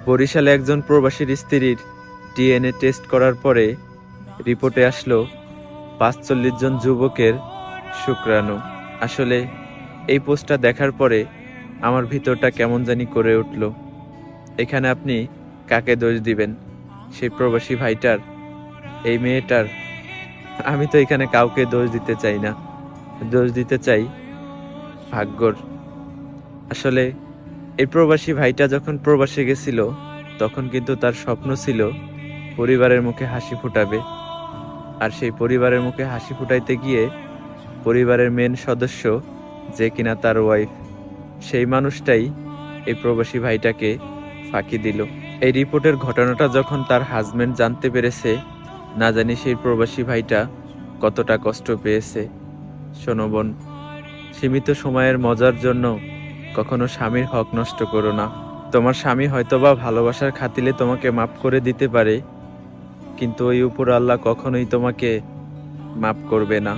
বরিশালে একজন প্রবাসীর স্ত্রীর ডিএনএ টেস্ট করার পরে রিপোর্টে আসলো ৪৫ জন যুবকের শুক্রাণু। আসলে এই পোস্টটা দেখার পরে আমার ভিতরটা কেমন জানি করে উঠল। এখানে আপনি কাকে দোষ দিবেন? সেই প্রবাসী ভাইটার, এই মেয়েটার? আমি তো এখানে কাউকে দোষ দিতে চাই না, দোষ দিতে চাই ভাগ্যর। আসলে এই প্রবাসী ভাইটা যখন প্রবাসে গেছিল তখন কিন্তু তার স্বপ্ন ছিল পরিবারের মুখে হাসি ফোটাবে। আর সেই পরিবারের মুখে হাসি ফুটাইতে গিয়ে পরিবারের মেন সদস্য, যে কিনা তার ওয়াইফ, সেই মানুষটাই এই প্রবাসী ভাইটাকে ফাঁকি দিল। এই রিপোর্টের ঘটনাটা যখন তার হাজবেন্ড জানতে পেরেছে, না জানি সেই প্রবাসী ভাইটা কতটা কষ্ট পেয়েছে। শোনো বোন, সীমিত সময়ের মজার জন্য কখনো স্বামীর হক নষ্ট করো না। তোমার স্বামী হয়তোবা ভালোবাসার খাতিরে তোমাকে মাফ করে দিতে পারে, কিন্তু ওই উপর আল্লাহ কখনোই তোমাকে মাফ করবে না।